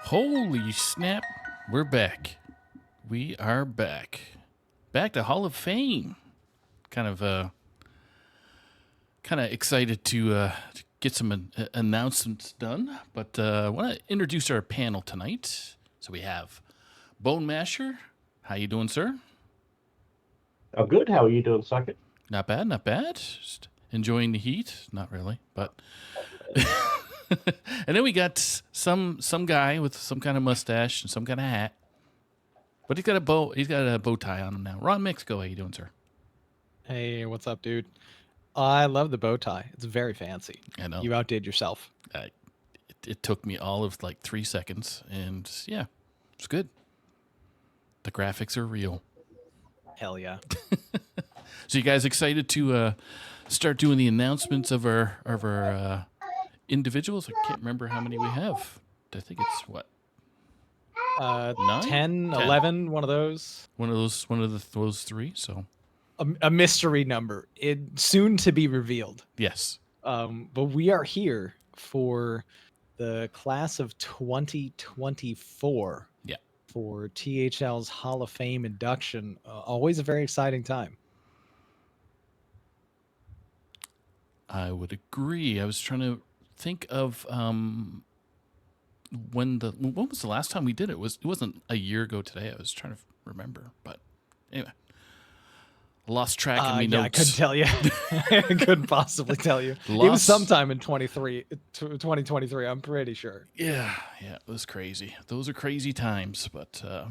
Holy snap. We're back. We are back. Back to Hall of Fame. Kind of excited to get some announcements done, but I want to introduce our panel tonight. So we have Bone Masher. How you doing, sir? I'm good. How are you doing, Socket? Not bad, not bad. Just enjoying the heat. Not really, but and then we got some guy with some kind of mustache and some kind of hat. But he's got a bow. He's got a bow tie on him now. Ron Mixco, how you doing, sir? Hey, what's up, dude? I love the bow tie. It's very fancy. I know. You outdid yourself. It took me all of like 3 seconds, and yeah, it's good. The graphics are real. Hell yeah. So you guys excited to start doing the announcements of our individuals? I can't remember how many we have. I think it's what? 9? 10, 10. 11, one of those. One of those three. So A mystery number. It soon to be revealed. yes, But we are here for the class of 2024. Yeah. For THL's Hall of Fame induction. Always a very exciting time. I would agree. I was trying to think of when was the last time we did it? It wasn't a year ago today. I was trying to remember, but anyway, lost track of me Yeah, notes. I couldn't tell you. I couldn't possibly tell you. It was sometime in 2023. I'm pretty sure. Yeah, it was crazy. Those are crazy times, but I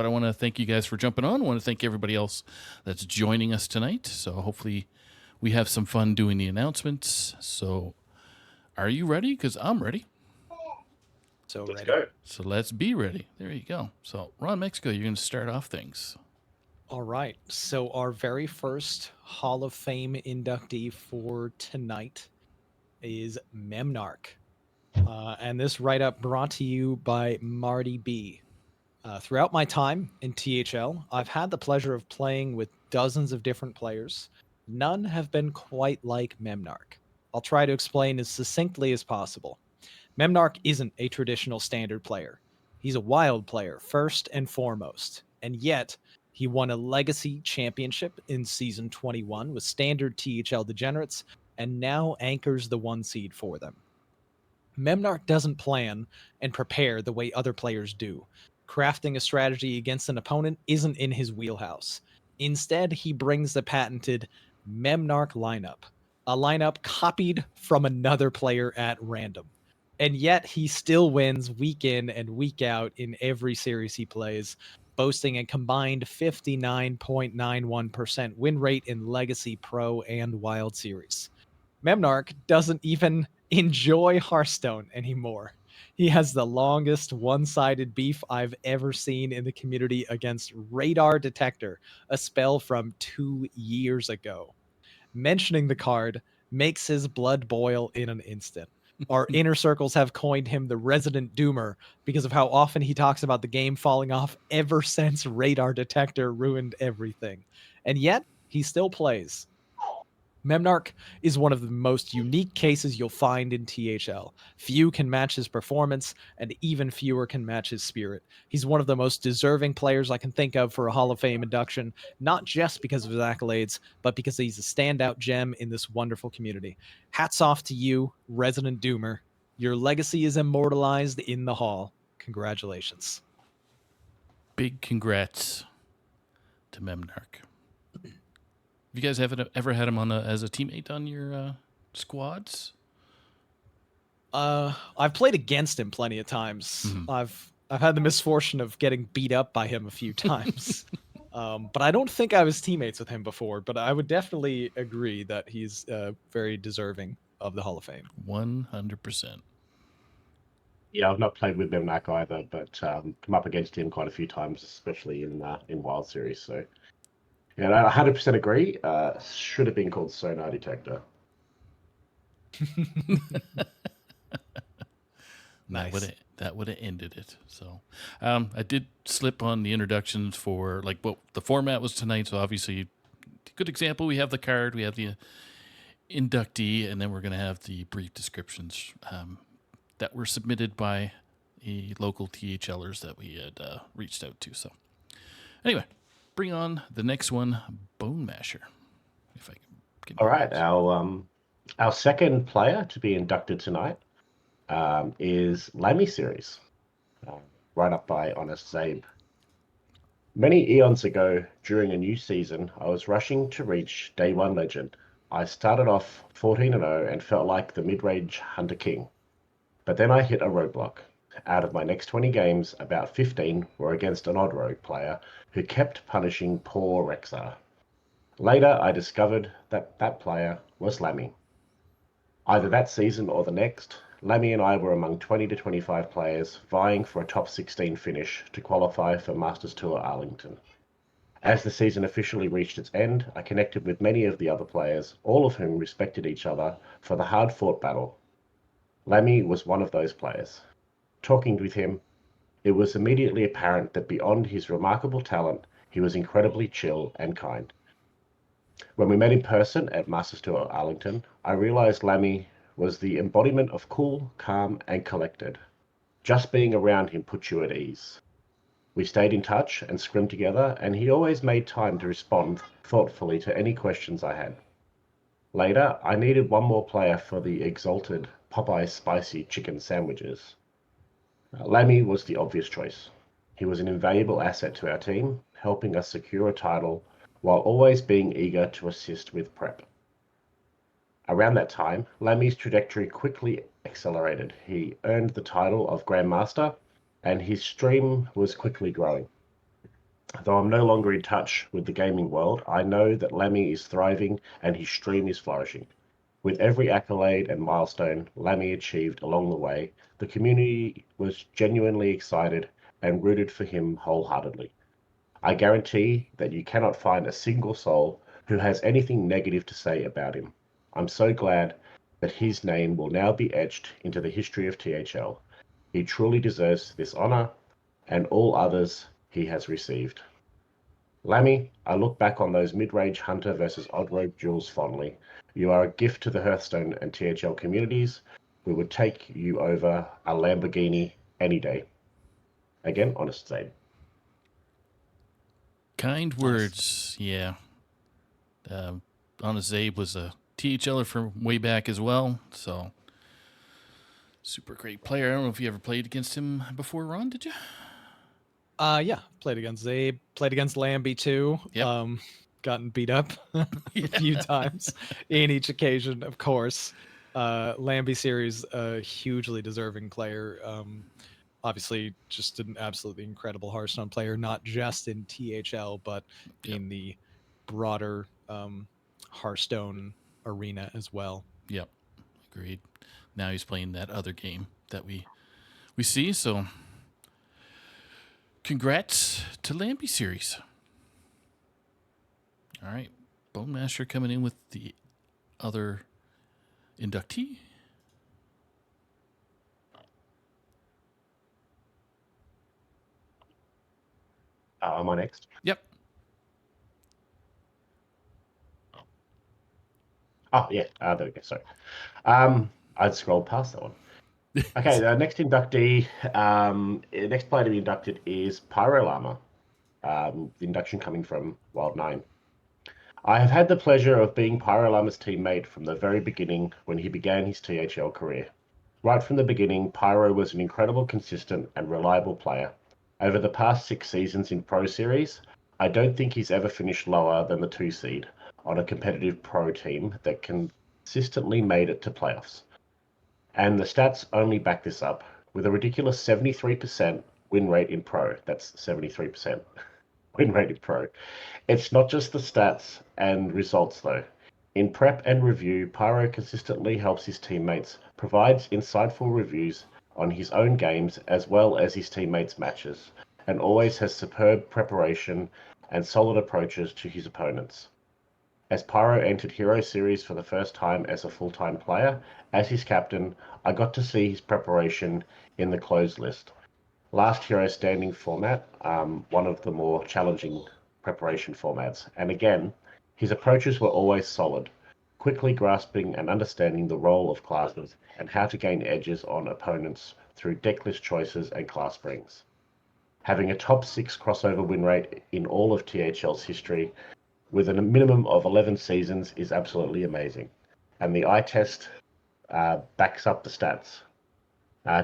want to thank you guys for jumping on. I want to thank everybody else that's joining us tonight. So hopefully we have some fun doing the announcements. So are you ready? Because I'm ready. So Let's ready. go. So let's be ready. There you go. So Ron Mexico, you're going to start off things. All right. So our very first Hall of Fame inductee for tonight is Memnarch. And this write-up brought to you by Marty B. Throughout my time in THL, I've had the pleasure of playing with dozens of different players. None have been quite like Memnarch. I'll try to explain as succinctly as possible. Memnarch isn't a traditional standard player. He's a wild player, first and foremost. And yet, he won a Legacy Championship in Season 21 with standard THL Degenerates, and now anchors the 1 seed for them. Memnarch doesn't plan and prepare the way other players do. Crafting a strategy against an opponent isn't in his wheelhouse. Instead, he brings the patented Memnarch lineup, a lineup copied from another player at random. And yet he still wins week in and week out in every series he plays, boasting a combined 59.91% win rate in Legacy, Pro, and Wild Series. Memnarch doesn't even enjoy Hearthstone anymore. He has the longest one-sided beef I've ever seen in the community against Radar Detector, a spell from 2 years ago. Mentioning the card makes his blood boil in an instant. Our inner circles have coined him the Resident Doomer because of how often he talks about the game falling off ever since Radar Detector ruined everything. And yet, he still plays. Memnarch is one of the most unique cases you'll find in THL. Few can match his performance, and even fewer can match his spirit. He's one of the most deserving players I can think of for a Hall of Fame induction, not just because of his accolades, but because he's a standout gem in this wonderful community. Hats off to you, Resident Doomer. Your legacy is immortalized in the Hall. Congratulations. Big congrats to Memnarch. Have you guys ever had him on as a teammate on your squads? I've played against him plenty of times. I've had the misfortune of getting beat up by him a few times. But I don't think I was teammates with him before, but I would definitely agree that he's very deserving of the Hall of Fame. 100%. Yeah, I've not played with Memnarch either, but come up against him quite a few times, especially in Wild Series. So, yeah, I 100% agree. Should have been called Sonar Detector. Nice. That would have ended it. So, I did slip on the introductions for the format was tonight. So obviously, good example. We have the card, we have the inductee, and then we're going to have the brief descriptions that were submitted by local THLers that we had reached out to. So anyway, bring on the next one, Bone Masher. If I can. All right, our second player to be inducted tonight is Lammy Series, right up by Honest Zabe. Many eons ago, during a new season, I was rushing to reach Day 1 Legend. I started off 14-0 and felt like the mid-range Hunter King. But then I hit a roadblock. Out of my next 20 games, about 15 were against an odd rogue player who kept punishing poor Rexar. Later, I discovered that that player was Lammy. Either that season or the next, Lammy and I were among 20 to 25 players vying for a top 16 finish to qualify for Masters Tour Arlington. As the season officially reached its end, I connected with many of the other players, all of whom respected each other for the hard-fought battle. Lammy was one of those players. Talking with him, it was immediately apparent that beyond his remarkable talent, he was incredibly chill and kind. When we met in person at Masters Tour Arlington, I realized Lammy was the embodiment of cool, calm, and collected. Just being around him put you at ease. We stayed in touch and scrimmed together, and he always made time to respond thoughtfully to any questions I had. Later, I needed one more player for the exalted Popeye spicy chicken sandwiches. Lammy was the obvious choice. He was an invaluable asset to our team, helping us secure a title while always being eager to assist with prep. Around that time, Lammy's trajectory quickly accelerated. He earned the title of Grandmaster, and his stream was quickly growing. Though I'm no longer in touch with the gaming world, I know that Lammy is thriving and his stream is flourishing. With every accolade and milestone Lammy achieved along the way, the community was genuinely excited and rooted for him wholeheartedly. I guarantee that you cannot find a single soul who has anything negative to say about him. I'm so glad that his name will now be etched into the history of THL. He truly deserves this honor and all others he has received. Lammy, I look back on those mid-range Hunter versus Odd Rogue duels fondly. You are a gift to the Hearthstone and THL communities. We would take you over a Lamborghini any day. Again, Honest Zabe. Kind words, yeah. Honest Zabe was a THLer from way back as well, so super great player. I don't know if you ever played against him before, Ron, did you? Yeah, played against Zabe, played against Lambie too. Yep. Gotten beat up a few times in each occasion, of course. Lambie series, a hugely deserving player. Obviously, just an absolutely incredible Hearthstone player, not just in THL, but in the broader Hearthstone arena as well. Yep, agreed. Now he's playing that other game that we see, so congrats to Lambie series. All right, Bone Master coming in with the other inductee. Am I next? Yep. Oh, yeah. There we go. Sorry. I'd scrolled past that one. Okay, the next inductee, next player to be inducted is Pyro Llama. The induction coming from Wild9. I have had the pleasure of being Pyro Llama's teammate from the very beginning when he began his THL career. Right from the beginning, Pyro was an incredible, consistent, and reliable player. Over the past 6 seasons in Pro Series, I don't think he's ever finished lower than the 2 seed on a competitive pro team that consistently made it to playoffs. And the stats only back this up, with a ridiculous 73% win rate in Pro. That's 73% win rate in Pro. It's not just the stats and results, though. In prep and review, Pyro consistently helps his teammates, provides insightful reviews on his own games as well as his teammates' matches, and always has superb preparation and solid approaches to his opponents. As Pyro entered Hero Series for the first time as a full-time player, as his captain, I got to see his preparation in the closed list. Last Hero Standing format, one of the more challenging preparation formats, and again, his approaches were always solid, quickly grasping and understanding the role of classes and how to gain edges on opponents through decklist choices and class brings. Having a top 6 crossover win rate in all of THL's history with a minimum of 11 seasons is absolutely amazing. And the eye test backs up the stats.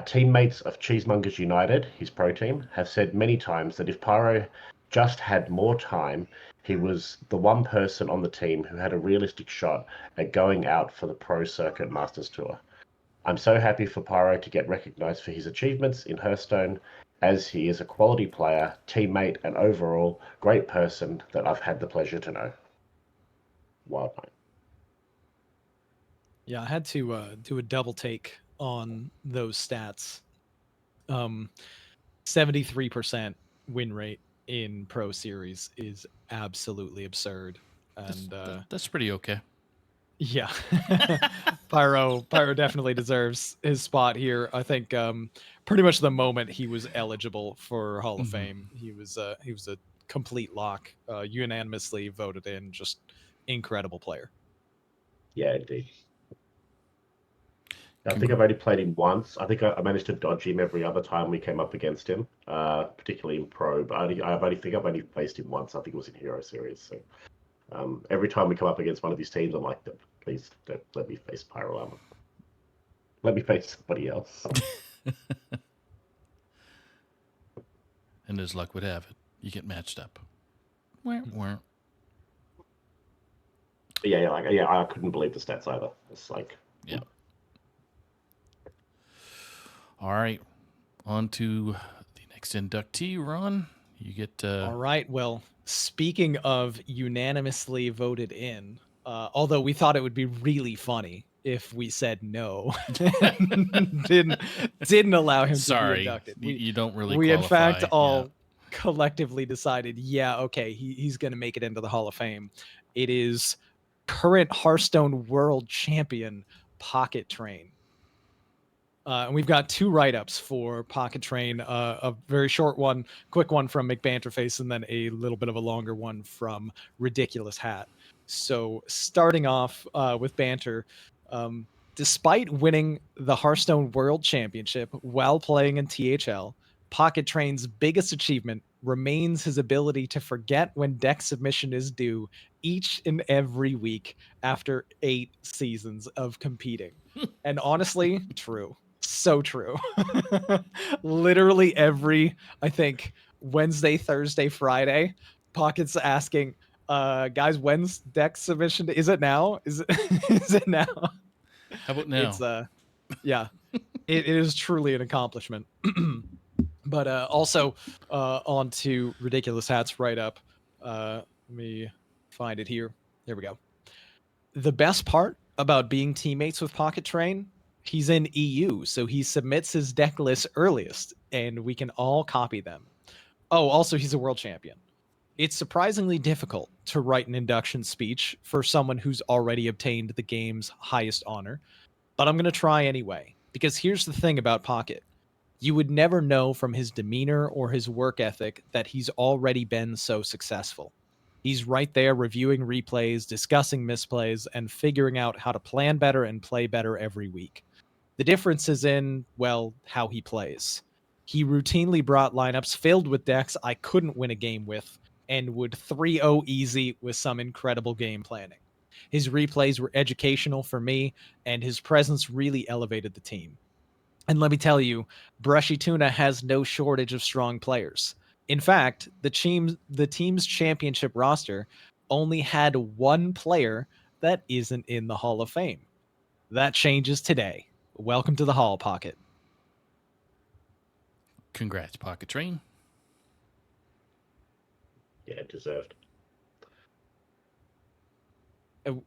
Teammates of Cheesemongers United, his pro team, have said many times that if Pyro just had more time, he was the one person on the team who had a realistic shot at going out for the Pro Circuit Masters Tour. I'm so happy for Pyro to get recognised for his achievements in Hearthstone, as he is a quality player, teammate, and overall great person that I've had the pleasure to know. Wild night. Yeah, I had to do a double take on those stats. 73% win rate in Pro Series is absolutely absurd. And That's pretty okay. yeah, Pyro definitely deserves his spot here. I think pretty much the moment he was eligible for Hall of Fame, he was a complete lock. Unanimously voted in. Just incredible player. Yeah, indeed. I think I've only played him once. I think I managed to dodge him every other time we came up against him, particularly in Pro. But I've only faced him once. I think it was in Hero Series. So every time we come up against one of these teams, I'm like, please don't let me face Pyro Armor. Let me face somebody else. And as luck would have it, you get matched up. Wah. Yeah, I couldn't believe the stats either. It's like, yeah. All right, on to the next inductee, Ron. You get. All right. Well, speaking of unanimously voted in, although we thought it would be really funny if we said no, didn't allow him to be inducted. You don't really. We qualify. in fact all collectively decided, yeah, okay, he's going to make it into the Hall of Fame. It is current Hearthstone World Champion Pocket Train. And we've got 2 write-ups for Pocket Train, a very short one, quick one from McBanterface, and then a little bit of a longer one from Ridiculous Hat. So starting off with Banter, despite winning the Hearthstone World Championship while playing in THL, Pocket Train's biggest achievement remains his ability to forget when deck submission is due each and every week after 8 seasons of competing. And honestly, true. So true. Literally every, I think, Wednesday, Thursday, Friday, Pocket's asking, guys, when's deck submission? Is it now? Is it now? How about now? It's yeah. It is truly an accomplishment. But also on to Ridiculous Hat's write-up. Let me find it here. There we go. The best part about being teammates with Pocket Train, he's in EU, so he submits his deck list earliest, and we can all copy them. Oh, also, he's a world champion. It's surprisingly difficult to write an induction speech for someone who's already obtained the game's highest honor, but I'm going to try anyway, because here's the thing about Pocket. You would never know from his demeanor or his work ethic that he's already been so successful. He's right there reviewing replays, discussing misplays, and figuring out how to plan better and play better every week. The difference is in, well, how he plays. He routinely brought lineups filled with decks I couldn't win a game with, and would 3-0 easy with some incredible game planning. His replays were educational for me, and his presence really elevated the team. And let me tell you, Brushy Tuna has no shortage of strong players. In fact, the team's championship roster only had 1 player that isn't in the Hall of Fame. That changes today. Welcome to the Hall, Pocket. Congrats, Pocket Train. Yeah, deserved.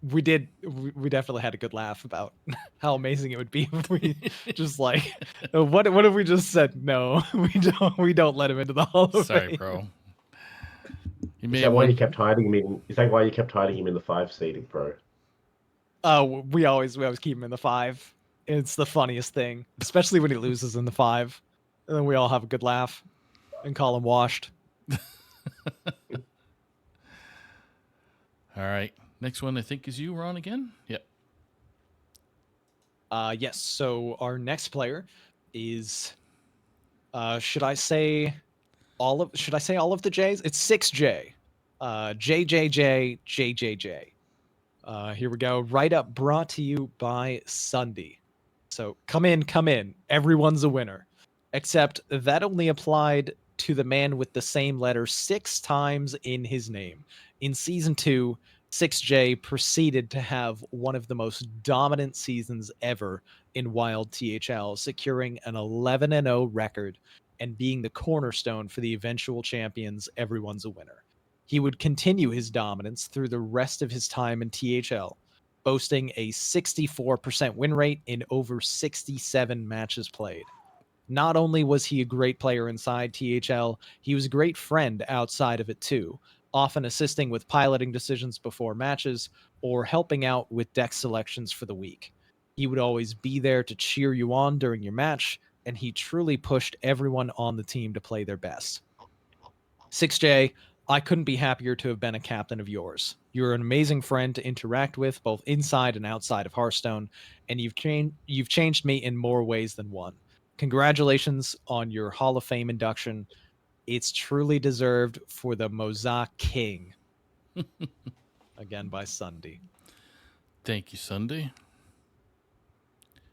We definitely had a good laugh about how amazing it would be if we just like, what if we just said no, we don't let him into the Hall of Fame. Sorry, bro. Is that why you kept hiding him in? Is that why you kept hiding him in the 5 seed in Pro? We always keep him in the 5. It's the funniest thing, especially when he loses in the 5, and then we all have a good laugh and call him washed. All right. Next one, I think, is you, Ron, again? Yep. Yes. So our next player is should I say all of the J's? It's 6J. JJJ JJJ. Here we go. Write up brought to you by Sunday. So come in. Everyone's a winner. Except that only applied to the man with the same letter 6 times in his name. In season 2, 6J proceeded to have one of the most dominant seasons ever in Wild THL, securing an 11-0 record and being the cornerstone for the eventual champions. Everyone's a winner. He would continue his dominance through the rest of his time in THL, boasting a 64% win rate in over 67 matches played. Not only was he a great player inside THL, he was a great friend outside of it too, often assisting with piloting decisions before matches or helping out with deck selections for the week. He would always be there to cheer you on during your match, and he truly pushed everyone on the team to play their best. 6J, I couldn't be happier to have been a captain of yours. You're an amazing friend to interact with, both inside and outside of Hearthstone, and you've changed me in more ways than one. Congratulations on your Hall of Fame induction. It's truly deserved for the Mozart King. Again by Sunday. Thank you, Sunday.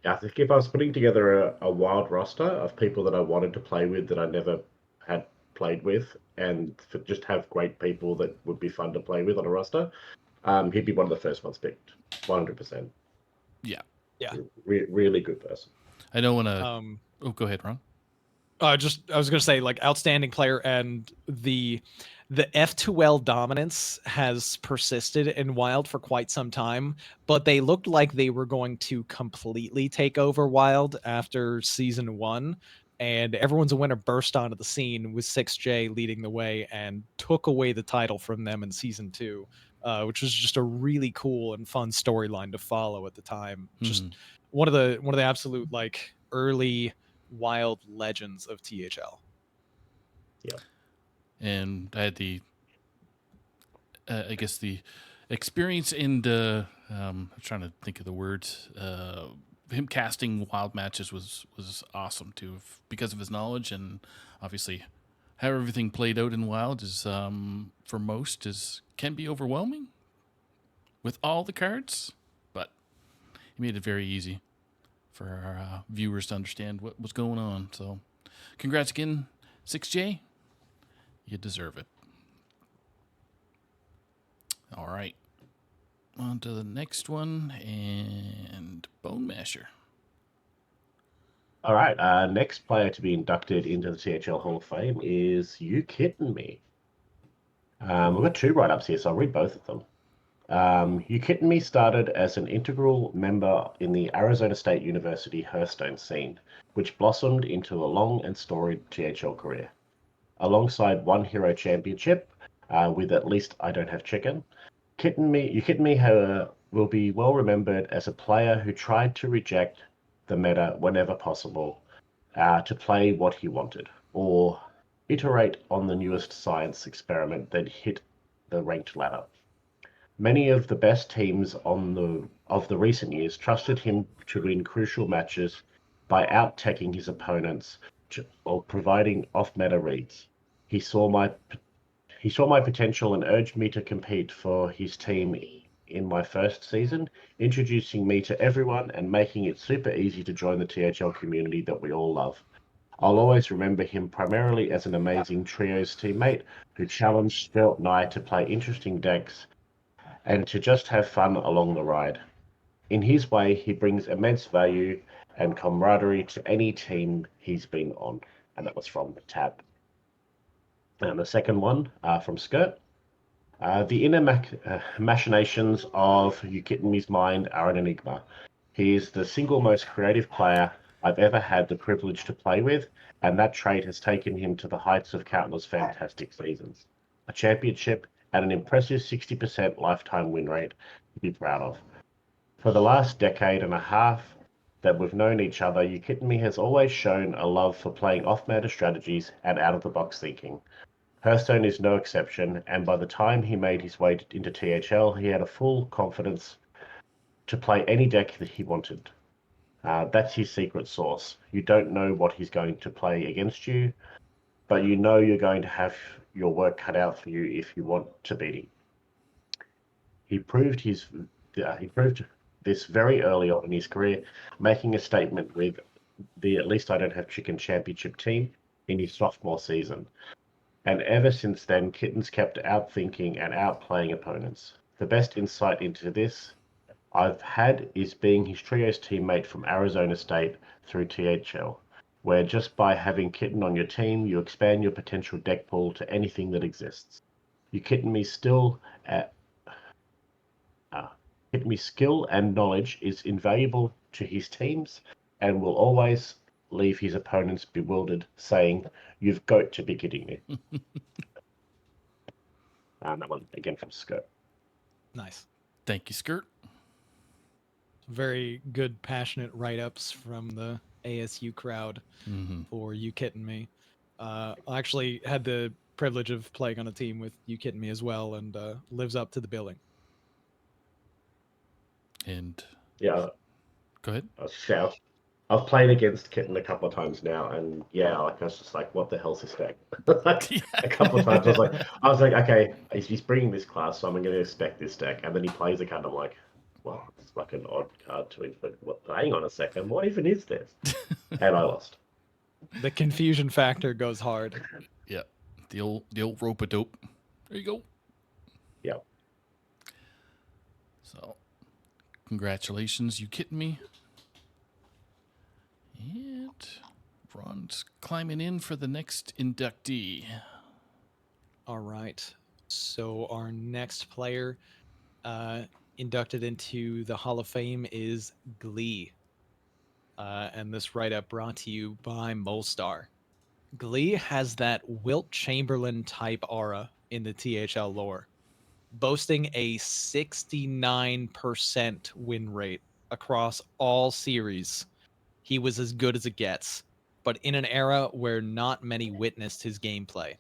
Yeah, I think if I was putting together a wild roster of people that I wanted to play with that I never had played with, and just have great people that would be fun to play with on a roster, he'd be one of the first ones picked, 100%. Yeah. Really good person. I don't want to. Go ahead, Ron. I was gonna say, like, outstanding player, and the F2L dominance has persisted in Wild for quite some time, but they looked like they were going to completely take over Wild after season 1, and Everyone's a Winner burst onto the scene with 6J leading the way and took away the title from them in season 2, which was just a really cool and fun storyline to follow at the time. Just one of the absolute, like, early Wild legends of THL. Yeah. And I had the, I guess the experience in the, I'm trying to think of the words, him casting Wild matches was awesome too, because of his knowledge, and obviously how everything played out in Wild is, for most, can be overwhelming with all the cards, but he made it very easy for our viewers to understand what was going on. So congrats again, 6J. You deserve it. All right. On to the next one, and Bone Masher. All right. Next player to be inducted into the THL Hall of Fame is You Kidding Me. We've got 2 write-ups here, so I'll read both of them. You Kidding Me started as an integral member in the Arizona State University Hearthstone scene, which blossomed into a long and storied THL career. Alongside one Hero Championship, with At Least I Don't Have Chicken, You Kidding Me will be well remembered as a player who tried to reject the meta whenever possible, to play what he wanted, or iterate on the newest science experiment that hit the ranked ladder. Many of the best teams of the recent years trusted him to win crucial matches by out-teching his opponents or providing off-meta reads. He saw my potential and urged me to compete for his team in my first season, introducing me to everyone and making it super easy to join the THL community that we all love. I'll always remember him primarily as an amazing trios teammate who challenged Stelt and I to play interesting decks and to just have fun along the ride. In his way, he brings immense value and camaraderie to any team he's been on. And that was from Tab. And the second one from Skirt. The inner machinations of You Kidding Me's mind are an enigma. He is the single most creative player I've ever had the privilege to play with, and that trait has taken him to the heights of countless fantastic seasons. A championship and an impressive 60% lifetime win rate to be proud of. For the last decade and a half that we've known each other, You Kidding Me has always shown a love for playing off-meta strategies and out-of-the-box thinking. Hearthstone is no exception, and by the time he made his way into THL, he had a full confidence to play any deck that he wanted. That's his secret sauce. You don't know what he's going to play against you, but you know you're going to have your work cut out for you if you want to beat him. He proved this very early on in his career, making a statement with the At Least I Don't Have Chicken Championship team in his sophomore season. And ever since then, Kitten's kept outthinking and outplaying opponents. The best insight into this I've had is being his trio's teammate from Arizona State through THL, where just by having Kitten on your team, you expand your potential deck pool to anything that exists. You Kitten me still at Kitten me skill and knowledge is invaluable to his teams and will always leave his opponents bewildered, saying, "You've got to be kidding me." And that one again from Skirt. Nice. Thank you, Skirt. Very good, passionate write-ups from the ASU crowd for You Kidding Me. I actually had the privilege of playing on a team with You Kidding Me as well, and lives up to the billing. And Yeah, go ahead. I've played against Kitten a couple of times now, and yeah, like I was just like, "What the hell's this deck?" A couple of times, I was like, "Okay, he's bringing this class, so I'm going to expect this deck." And then he plays a card, I'm like, "Well, it's like an odd card to it." But hang on a second, what even is this? And I lost. The confusion factor goes hard. Yeah, the old rope a dope. There you go. Yeah. So, congratulations, You Kidding Me? And Ron's climbing in for the next inductee. All right. So our next player inducted into the Hall of Fame is Glee. And this write-up brought to you by Molstar. Glee has that Wilt Chamberlain type aura in the THL lore, boasting a 69% win rate across all series. He was as good as it gets, but in an era where not many witnessed his gameplay.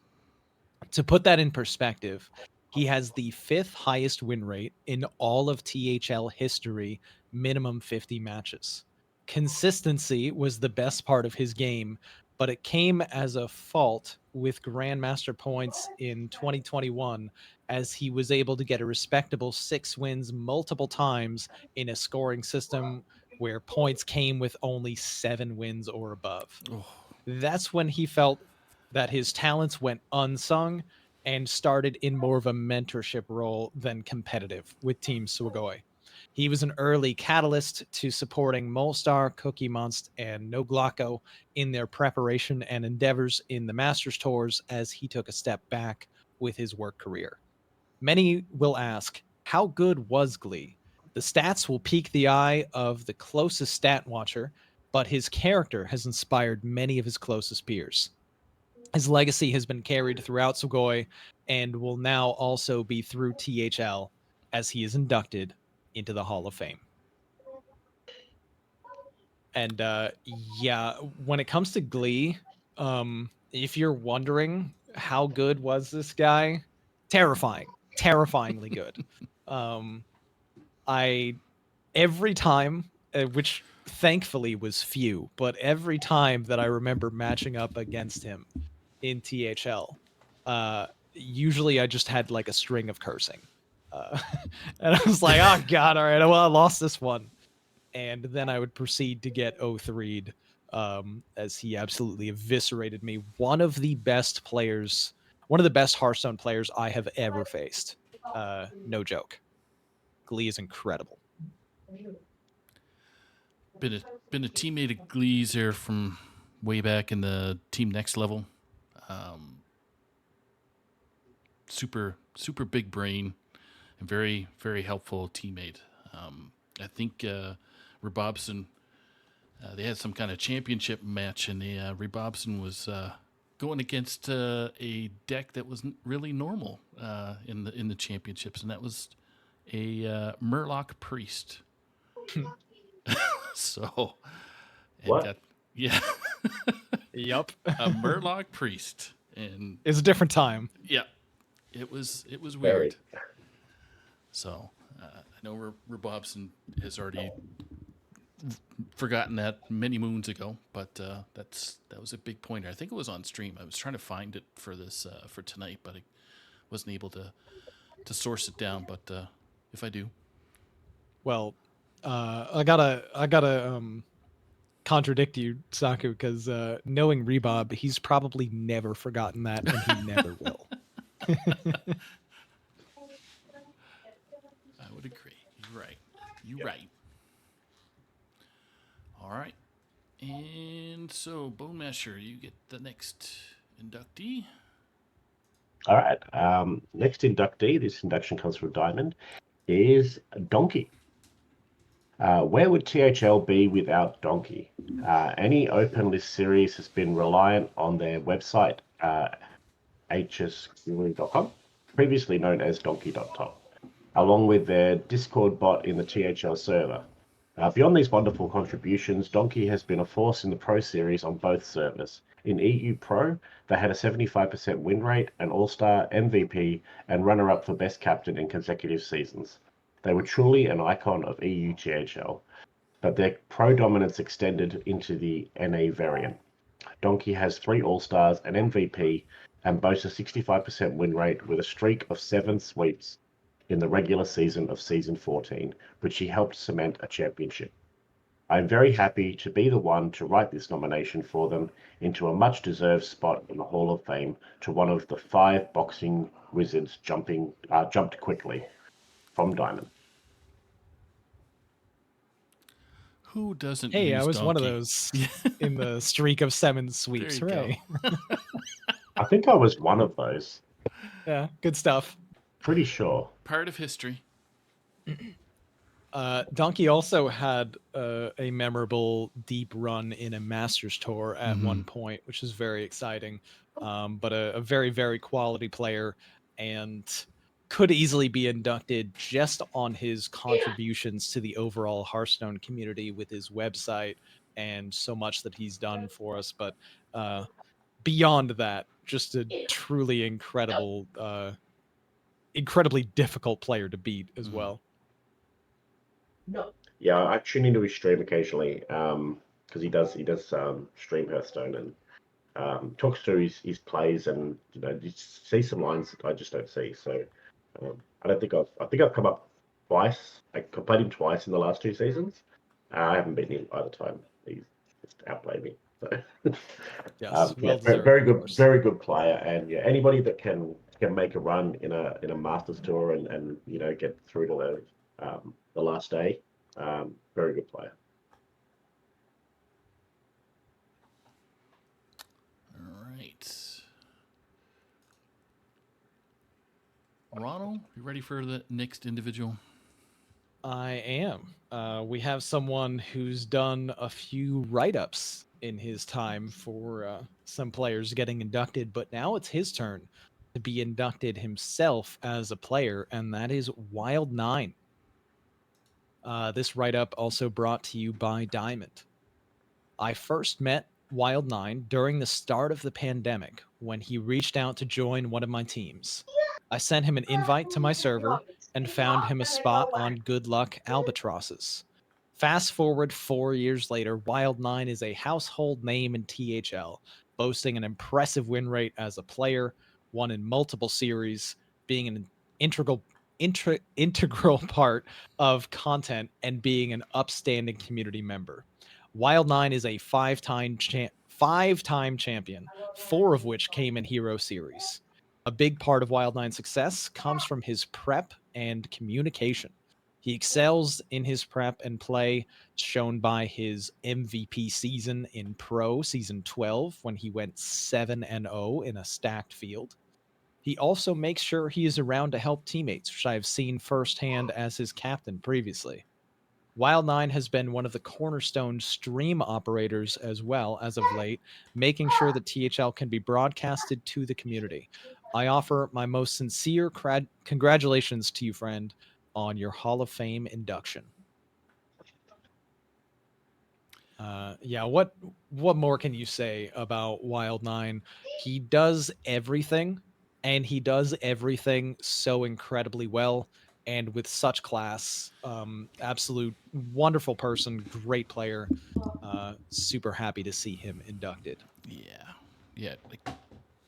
To put that in perspective, he has the 5th highest win rate in all of THL history, minimum 50 matches. Consistency was the best part of his game, but it came as a fault with Grandmaster points in 2021, as he was able to get a respectable 6 wins multiple times in a scoring system where points came with only 7 wins or above. Oh, That's when he felt that his talents went unsung and started in more of a mentorship role than competitive with Team Sugoi. He was an early catalyst to supporting Molstar, Cookie Monst, and No Glocko in their preparation and endeavors in the Masters Tours as he took a step back with his work career. Many will ask, how good was Glee? The stats will pique the eye of the closest stat watcher, but his character has inspired many of his closest peers. His legacy has been carried throughout Sugoi and will now also be through THL as he is inducted into the Hall of Fame. And yeah, when it comes to Glee, if you're wondering how good was this guy, terrifyingly good. I every time, which thankfully was few, but every time that I remember matching up against him in THL, usually I just had like a string of cursing. And I was like, oh God, all right, well, I lost this one. And then I would proceed to get 0-3'd as he absolutely eviscerated me. One of the best Hearthstone players I have ever faced. No joke. Glee is incredible. been a teammate of Glee's there from way back in the Team Next level. Super big brain and very helpful teammate. I think Rebobson, they had some kind of championship match, and Rebobson was going against a deck that wasn't really normal in the championships, and that was a Murloc Priest. So, and What? got, yeah, Yep. a Murloc Priest, and It's a different time. yeah, it was Very. weird. So I know Rebobson has already forgotten that many moons ago, but that was a big pointer. I think it was on stream. I was trying to find it for this for tonight, but I wasn't able to source it down. But if I do, Well, I gotta contradict you, Saku, because knowing Rebob, he's probably never forgotten that, and he never will. I would agree. You're right. You're Yep. right. All right. And so, Bone Masher, you get the next inductee. All right. Next inductee, this induction comes from Diamond, is Donkey. Where would THL be without Donkey? Any open list series has been reliant on their website, hsguru.com, previously known as donkey.top, along with their Discord bot in the THL server. Beyond these wonderful contributions, Donkey has been a force in the Pro Series on both servers. In EU Pro, they had a 75% win rate, an All-Star, MVP, and runner-up for Best Captain in consecutive seasons. They were truly an icon of EU THL, but their Pro dominance extended into the NA variant. Donkey has 3 All-Stars, an MVP, and boasts a 65% win rate with a streak of 7 sweeps in the regular season of Season 14, which he helped cement a championship. I am very happy to be the one to write this nomination for them into a much-deserved spot in the Hall of Fame to one of the 5 boxing wizards jumped quickly from Diamond. Who doesn't Hey, use I was one of Donkey? those in the streak of 7 sweeps. There you Hooray! I think I was one of those. Yeah, good stuff. Pretty sure. Part of history. Donkey also had a memorable deep run in a Masters tour at one point, which is very exciting. But a very, very quality player, and could easily be inducted just on his contributions to the overall Hearthstone community with his website and so much that he's done for us. But beyond that, just a truly incredible, incredibly difficult player to beat as well. Yeah, I tune into his stream occasionally because he does stream Hearthstone and talks through his plays, and you see some lines that I just don't see. So I think I've come up twice. I played him twice in the last 2 seasons. I haven't beaten him either time. He's just outplayed me. So Yes, well deserved, very of good, course. very good player, and yeah, anybody that can make a run in a Masters tour and get through to the last day. Very good player. All right. Ronald, you ready for the next individual? I am. We have someone who's done a few write-ups in his time for some players getting inducted, but now it's his turn to be inducted himself as a player, and that is Wild9. This write-up also brought to you by Diamond. I first met Wild9 during the start of the pandemic when he reached out to join one of my teams. I sent him an invite to my server and found him a spot on Good Luck Albatrosses. Fast forward 4 years later, Wild9 is a household name in THL, boasting an impressive win rate as a player, won in multiple series, being an integral part of content, and being an upstanding community member. Wild9 is a five-time champion, 4 of which came in Hero Series. A big part of Wild9's success comes from his prep and communication. He excels in his prep and play, shown by his MVP season in Pro Season 12 when he went 7-0 in a stacked field. He also makes sure he is around to help teammates, which I have seen firsthand as his captain previously. Wild9 has been one of the cornerstone stream operators as well as of late, making sure that THL can be broadcasted to the community. I offer my most sincere congratulations to you, friend, on your Hall of Fame induction. Yeah, what more can you say about Wild9? He does everything, and he does everything so incredibly well. and with such class. Absolute wonderful person, great player. Super happy to see him inducted. Yeah. Like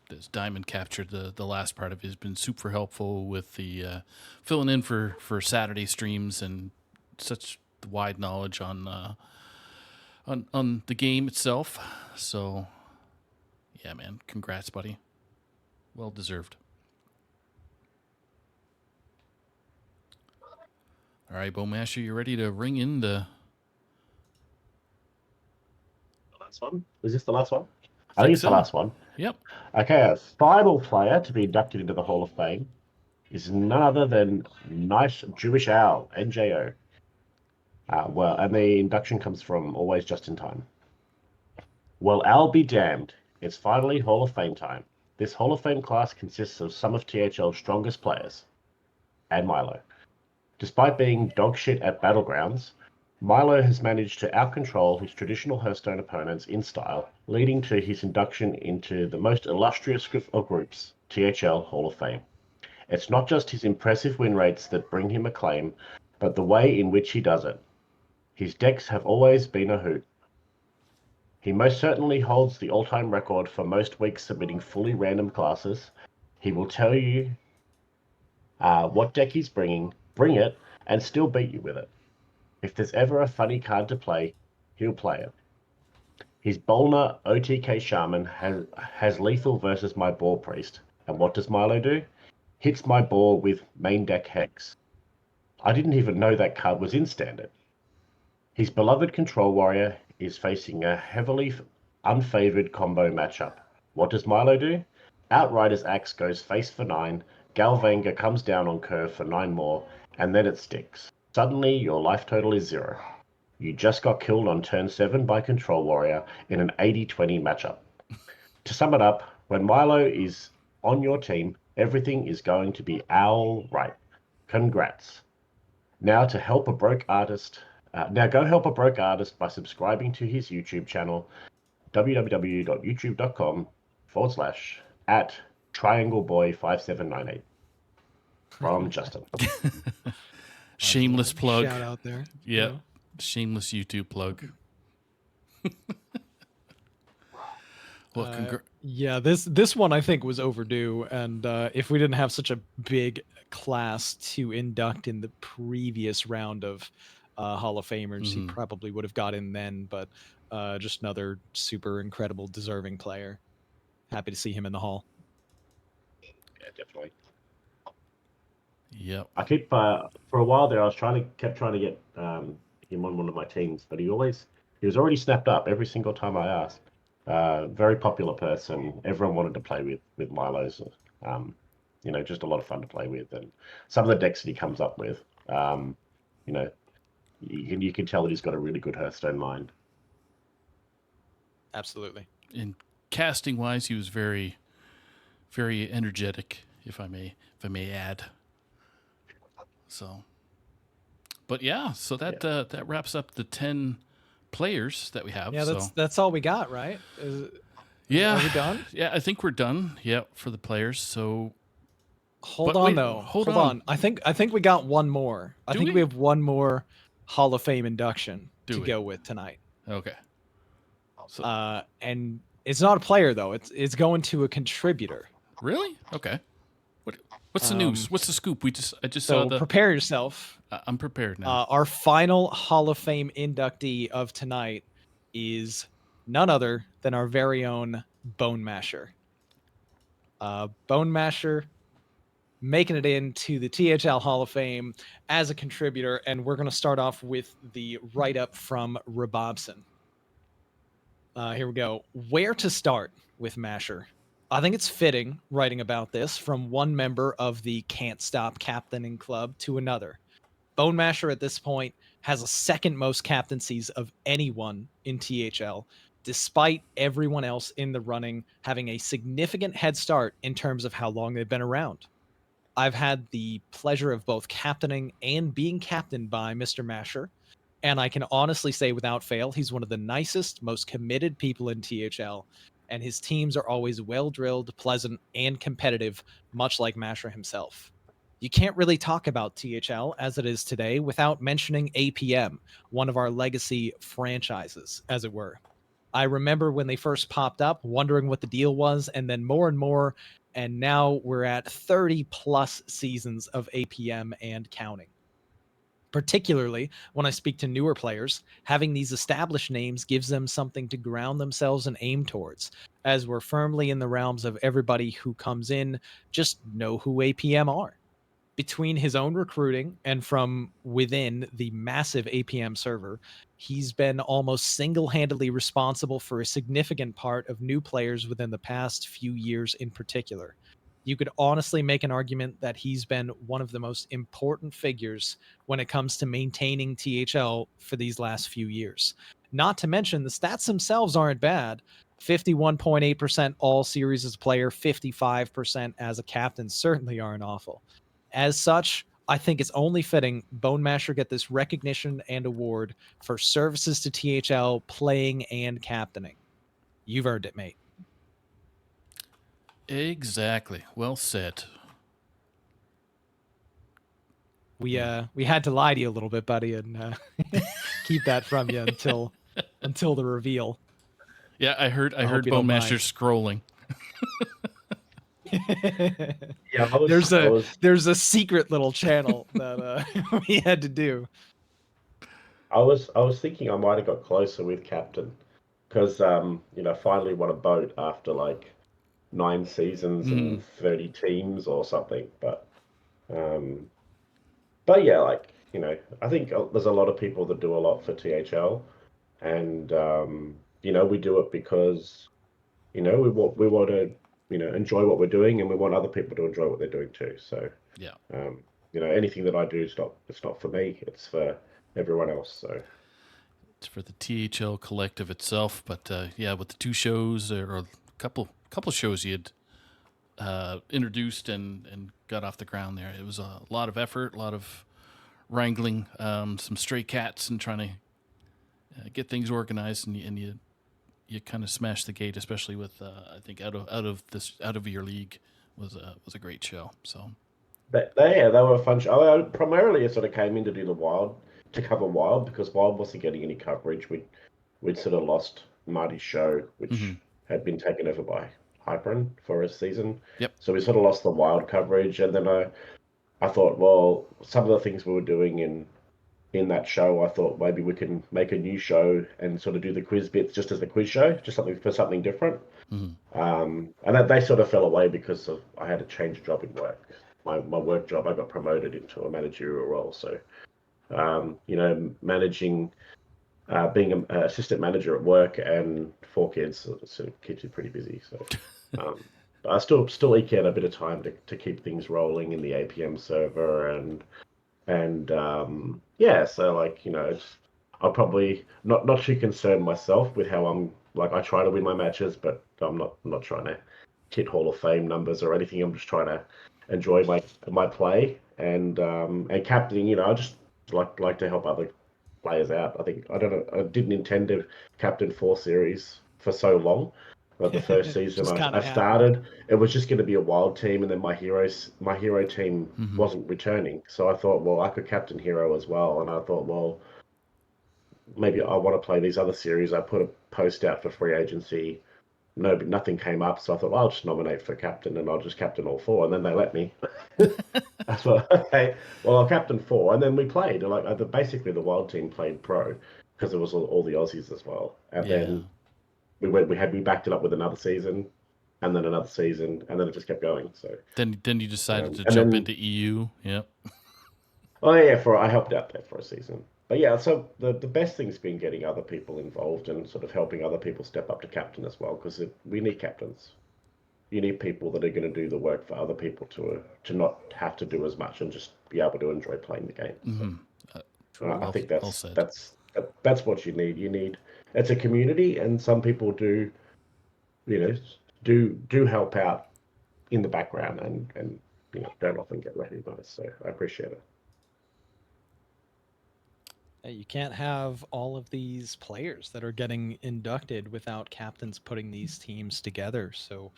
this Diamond captured the last part of it has been super helpful with the filling in for Saturday streams and such wide knowledge on the game itself. So yeah, man, congrats, buddy. Well deserved. All right, Bowmasher, you ready to ring in the Last one? Is this the last one? I Think think it's the so. last one. Yep. Okay, our final player to be inducted into the Hall of Fame is none other than Nice Jewish Owl, NJO. Well, and the induction comes from Always Just in Time. Well, I'll be damned. It's finally Hall of Fame time. This Hall of Fame class consists of some of THL's strongest players, and Milo. Despite being dog shit at Battlegrounds, Milo has managed to outcontrol his traditional Hearthstone opponents in style, leading to his induction into the most illustrious of groups, THL Hall of Fame. It's not just his impressive win rates that bring him acclaim, but the way in which he does it. His decks have always been a hoot. He most certainly holds the all-time record for most weeks submitting fully random classes. He will tell you what deck he's bringing, bring it, and still beat you with it. If there's ever a funny card to play, he'll play it. His Bolner OTK Shaman has lethal versus my Boar Priest. And what does Milo do? Hits my Boar with main deck Hex. I didn't even know that card was in Standard. His beloved Control Warrior is facing a heavily unfavored combo matchup. What does Milo do? Outrider's Axe goes face for 9, Galvanga comes down on curve for 9 more, and then it sticks. Suddenly, your life total is 0. You just got killed on turn 7 by Control Warrior in an 80-20 matchup. To sum it up, when Milo is on your team, everything is going to be all right. Congrats. Now to help a broke artist... now go help a broke artist by subscribing to his YouTube channel, www.youtube.com/@triangleboy5798. From Justin. Shameless plug. Shout out there. Yeah. Shameless YouTube plug. Well, yeah, this one I think was overdue, and if we didn't have such a big class to induct in the previous round of Hall of Famers, he probably would have got in then. But just another super incredible, deserving player. Happy to see him in the Hall. Yeah, definitely. Yep. I keep for a while there. I was kept trying to get him on one of my teams, but he was already snapped up every single time I asked. Very popular person. Everyone wanted to play with Milo's. Just a lot of fun to play with, and some of the decks that he comes up with. You can tell that he's got a really good Hearthstone mind. Absolutely. In casting wise, he was very, very energetic, if I may add. So, but yeah, so that wraps up the 10 players that we have. Yeah, so. that's all we got, right? Are we done? Yeah, I think we're done. Yeah, for the players. So hold on. I think we got one more. I think we have one more Hall of Fame induction to go with tonight. Okay. So, and it's not a player though. It's going to a contributor. Really? Okay. What's the news? What's the scoop? I just so saw the. Prepare yourself. I'm prepared now. Our final Hall of Fame inductee of tonight is none other than our very own Bone Masher. Bone Masher making it into the THL Hall of Fame as a contributor, and we're going to start off with the write-up from Rabobson. Here we go. Where to start with Masher? I think it's fitting writing about this from one member of the Can't Stop Captaining Club to another. Bone Masher at this point has the second most captaincies of anyone in THL, despite everyone else in the running having a significant head start in terms of how long they've been around. I've had the pleasure of both captaining and being captained by Mr. Masher, and I can honestly say without fail, he's one of the nicest, most committed people in THL, and his teams are always well-drilled, pleasant, and competitive, much like Masher himself. You can't really talk about THL as it is today without mentioning APM, one of our legacy franchises, as it were. I remember when they first popped up, wondering what the deal was, and then more and more. And now we're at 30 plus seasons of APM and counting. Particularly when I speak to newer players, having these established names gives them something to ground themselves and aim towards, as we're firmly in the realms of everybody who comes in just know who APM are. Between his own recruiting and from within the massive APM server, he's been almost single-handedly responsible for a significant part of new players within the past few years in particular. You could honestly make an argument that he's been one of the most important figures when it comes to maintaining THL for these last few years. Not to mention, the stats themselves aren't bad. 51.8% all series as a player, 55% as a captain certainly aren't awful. As such, I think it's only fitting Bone Masher get this recognition and award for services to THL playing and captaining. You've earned it, mate. Exactly. Well said. We had to lie to you a little bit, buddy, and keep that from you until the reveal. Yeah, I heard hope you Bone don't Master mind. scrolling. Yeah, there's a secret little channel that we had to do. I was thinking I might have got closer with captain because finally won a boat after like 9 seasons and 30 teams or something. Um, but yeah, I think there's a lot of people that do a lot for THL, and we do it because we want to enjoy what we're doing, and we want other people to enjoy what they're doing too. So Yeah. anything that I do is not for me; it's for everyone else. So It's for the THL collective itself, but yeah, with the two shows or a couple shows you had introduced and got off the ground there, it was a lot of effort, a lot of wrangling, some stray cats, and trying to get things organized, and you kind of smashed the gate, especially with I think out of your league was a great show. So they were a fun show. Primarily, it sort of came in to do the Wild to cover Wild because Wild wasn't getting any coverage. We'd sort of lost Marty's show, which had been taken over by Hyperin for a season. Yep. So we sort of lost the Wild coverage, and then I thought, well, some of the things we were doing in that show, I thought maybe we can make a new show and sort of do the quiz bits just as a quiz show, just something different. And they sort of fell away because I had to change job in work. My work job, I got promoted into a managerial role. So, managing, being an assistant manager at work and 4 kids sort of keeps you pretty busy. So, but I still eke out a bit of time to keep things rolling in the APM server and yeah, so I'm probably not too concerned myself with how I try to win my matches, but I'm not trying to hit Hall of Fame numbers or anything. I'm just trying to enjoy my play and captaining. I just like to help other players out. I don't know. I didn't intend to captain 4 series for so long. Like the first season I started, it was just going to be a wild team, and then my hero team wasn't returning. So I thought, well, I could captain hero as well, and I thought, well, maybe I want to play these other series. I put a post out for free agency. No, but nothing came up, so I thought, well, I'll just nominate for captain, and I'll just captain all 4, and then they let me. I thought, okay, well, I'll captain 4, and then we played. Basically, the wild team played pro because there was all the Aussies as well, and then we backed it up with another season, and then another season, and then it just kept going. So then you decided to jump into EU. Yep. Oh yeah, I helped out there for a season. But yeah, so the best thing's been getting other people involved and sort of helping other people step up to captain as well, because we need captains. You need people that are going to do the work for other people to not have to do as much and just be able to enjoy playing the game. So, I think that's what you need. It's a community, and some people do help out in the background and don't often get recognized. So I appreciate it. You can't have all of these players that are getting inducted without captains putting these teams together. So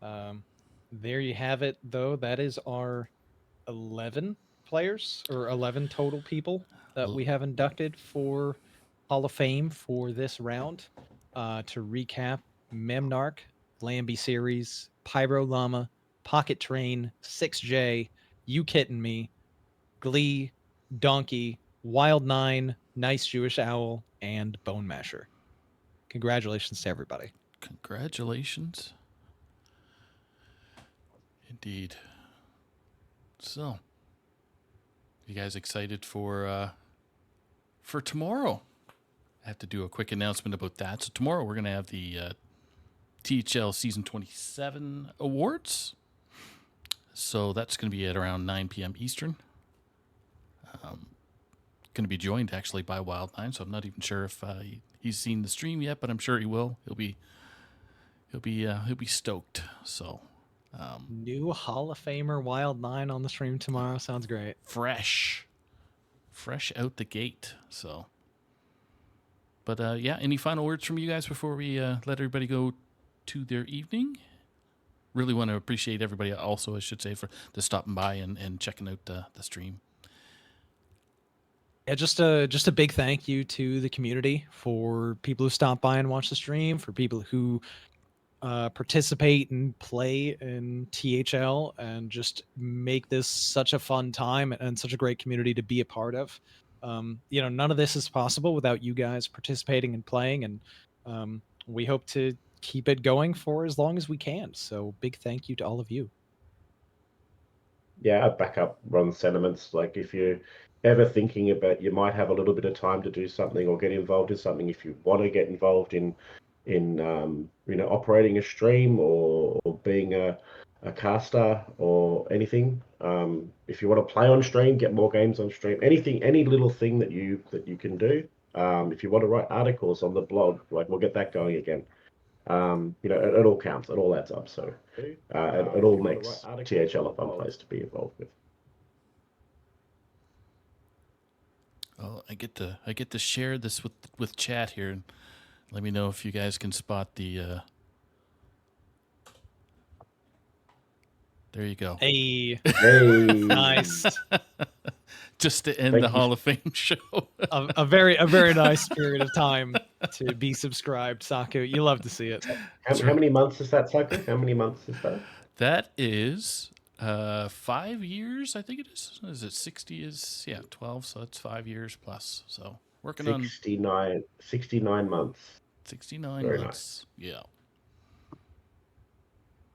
there you have it, though. That is our 11 players or 11 total people that we have inducted for Hall of Fame for this round. To recap, Memnarch, Lambie Series, Pyro Llama, Pocket Train, 6J, You Kitten Me, Glee, Donkey, Wild Nine, Nice Jewish Owl, and Bone Masher. Congratulations to everybody. Congratulations. Indeed. So, you guys excited for tomorrow? I have to do a quick announcement about that. So tomorrow we're going to have the THL Season 27 Awards. So that's going to be at around 9 p.m. Eastern. Going to be joined actually by Wild Nine, so I'm not even sure if he's seen the stream yet, but I'm sure he will. He'll be stoked. So New Hall of Famer Wild Nine on the stream tomorrow. Sounds great. fresh out the gate. So, but yeah, any final words from you guys before we let everybody go to their evening? Really want to appreciate everybody also, I should say, for the stopping by and checking out the stream. Yeah, just a big thank you to the community, for people who stop by and watch the stream, for people who participate and play in THL, and just make this such a fun time and such a great community to be a part of. None of this is possible without you guys participating and playing, and we hope to keep it going for as long as we can. So big thank you to all of you. Yeah, I'd back up Ron's sentiments. Like, if you're ever thinking about, you might have a little bit of time to do something or get involved in something, if you want to get involved in operating a stream or being a caster or anything, if you want to play on stream, get more games on stream, anything, any little thing that you can do. If you want to write articles on the blog, like, we'll get that going again. It all counts. It all adds up. So it all makes THL a fun place to be involved with. Well, I get to share this with chat here, and let me know if you guys can spot the. There you go. Hey, Hey, nice. Just to end Thank the you. Hall of Fame show. a very nice period of time to be subscribed, Saku. You love to see it. How many months is that, Saku? How many months is that? That is 5 years, I think it is. Is it 60 is 12, so that's 5 years plus. So working on 69 months. 69 Very months. Yeah.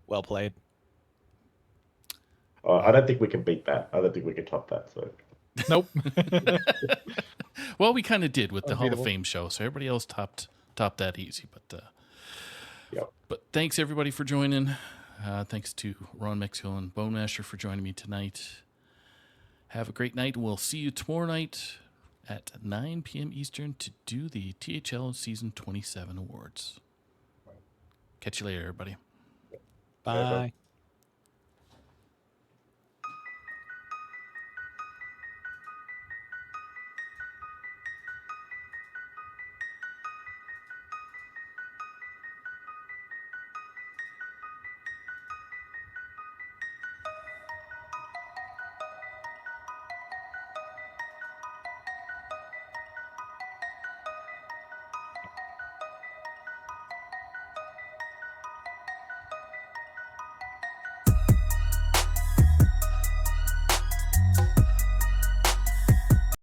Well played. I don't think we can beat that. I don't think we can top that. So Nope. Well, we kind of did with the Hall of Unbeatable. Fame show, so everybody else topped that easy. Yep. But thanks everybody for joining. Thanks to Ron Mexico and Bone Masher for joining me tonight. Have a great night. We'll see you tomorrow night at 9 p.m. Eastern to do the THL Season 27 Awards. Catch you later, everybody. Bye.